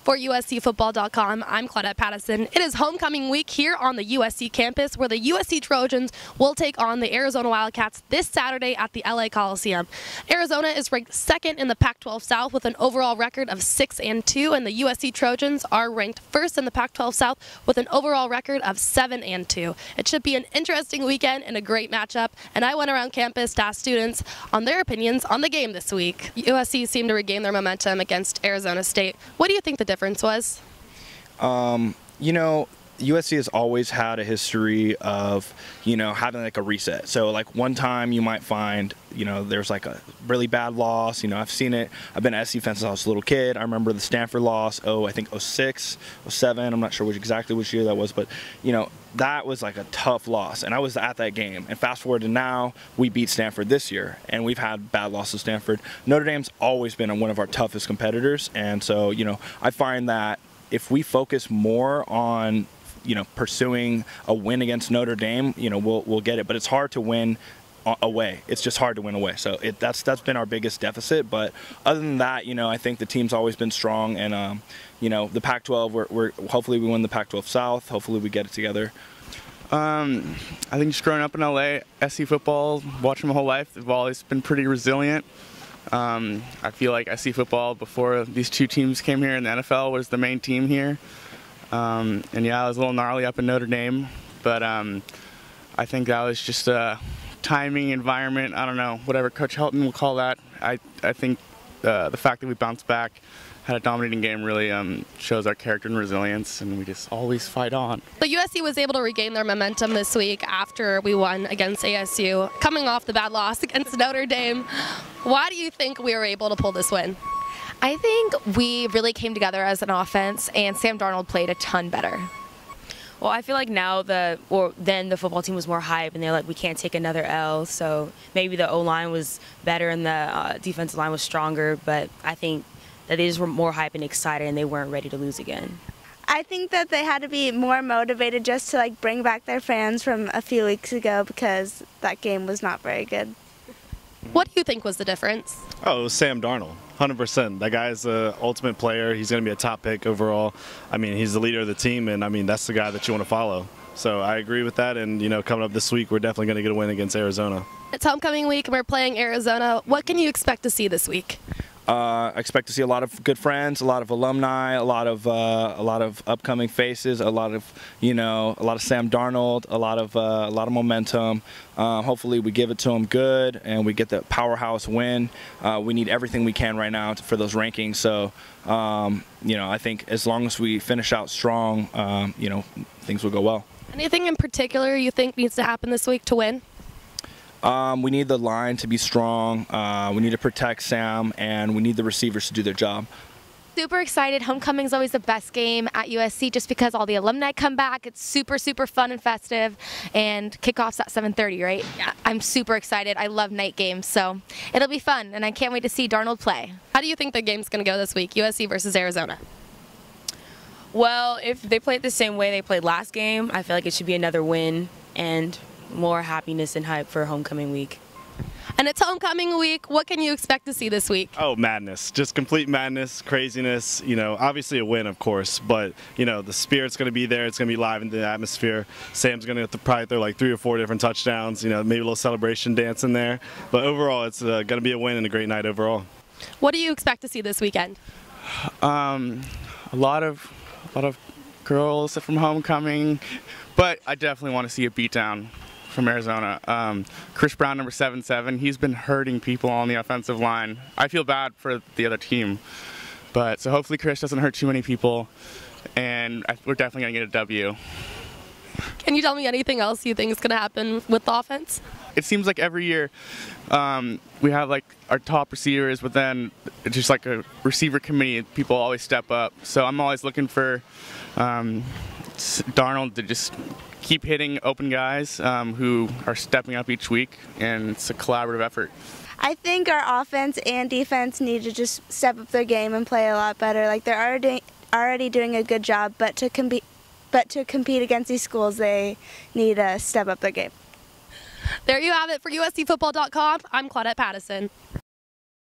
For USCFootball.com, I'm Claudette Pattison. It is homecoming week here on the USC campus where the USC Trojans will take on the Arizona Wildcats this Saturday at the LA Coliseum. Arizona is ranked second in the Pac-12 South with an overall record of 6-2, and the USC Trojans are ranked first in the Pac-12 South with an overall record of 7-2. It should be an interesting weekend and a great matchup, and I went around campus to ask students on their opinions on the game this week. USC seemed to regain their momentum against Arizona State. What do you think the difference was? You know, USC has always had a history of, having like a reset. So like one time you might find, there's like a really bad loss. I've seen it. I've been at SC fans since I was a little kid. I remember the Stanford loss, I think 06, 07. I'm not sure exactly which year that was, but, that was like a tough loss. And I was at that game. And fast forward to now, we beat Stanford this year. And we've had bad losses to Stanford. Notre Dame's always been one of our toughest competitors. And so, I find that if we focus more on pursuing a win against Notre Dame, we'll get it. But it's hard to win away. It's just hard to win away. So that's been our biggest deficit. But other than that, I think the team's always been strong. And the Pac-12, we're hopefully we win the Pac-12 South. Hopefully we get it together. I think just growing up in LA, SC football, watching my whole life, they've always been pretty resilient. I feel like SC football before these two teams came here in the NFL was the main team here. And yeah, it was a little gnarly up in Notre Dame, but I think that was just a timing, environment, I don't know, whatever Coach Helton will call that. I think the fact that we bounced back, had a dominating game really shows our character and resilience, and we just always fight on. But USC was able to regain their momentum this week after we won against ASU, coming off the bad loss against Notre Dame. Why do you think we were able to pull this win? I think we really came together as an offense, and Sam Darnold played a ton better. Well, I feel like now then the football team was more hype, and they're like, we can't take another L. So maybe the O-line was better and the defensive line was stronger, but I think that they just were more hype and excited, and they weren't ready to lose again. I think that they had to be more motivated just to bring back their fans from a few weeks ago because that game was not very good. What do you think was the difference? Oh, it was Sam Darnold, 100%. That guy's the ultimate player. He's going to be a top pick overall. I mean, he's the leader of the team, and I mean, that's the guy that you want to follow. So I agree with that, and coming up this week, we're definitely going to get a win against Arizona. It's homecoming week, and we're playing Arizona. What can you expect to see this week? I expect to see a lot of good friends, a lot of alumni, a lot of upcoming faces, a lot of Sam Darnold, a lot of momentum. Hopefully we give it to them good and we get the powerhouse win. We need everything we can right now for those rankings. So I think as long as we finish out strong, things will go well. Anything in particular you think needs to happen this week to win? We need the line to be strong, we need to protect Sam, and we need the receivers to do their job. Super excited. Homecoming is always the best game at USC just because all the alumni come back. It's super, super fun and festive, and kickoff's at 7:30, right? Yeah. I'm super excited. I love night games, so it'll be fun, and I can't wait to see Darnold play. How do you think the game's going to go this week, USC versus Arizona? Well, if they play it the same way they played last game, I feel like it should be another win and more happiness and hype for homecoming week. And it's homecoming week. What can you expect to see this week? Oh, madness. Just complete madness, craziness. Obviously a win, of course, but, the spirit's going to be there. It's going to be live in the atmosphere. Sam's going to probably throw like 3 or 4 different touchdowns, maybe a little celebration dance in there. But overall, it's going to be a win and a great night overall. What do you expect to see this weekend? A lot of girls from homecoming, but I definitely want to see a beatdown from Arizona. Chris Brown, number 77, he's been hurting people on the offensive line. I feel bad for the other team, but so hopefully Chris doesn't hurt too many people, and we're definitely going to get a W. Can you tell me anything else you think is going to happen with the offense? It seems like every year we have our top receivers, but then it's just like a receiver committee. People always step up. So I'm always looking for Darnold to just keep hitting open guys who are stepping up each week, and it's a collaborative effort. I think our offense and defense need to just step up their game and play a lot better. They're already doing a good job, but to compete against these schools, they need to step up their game. There you have it for USCFootball.com. I'm Claudette Pattison.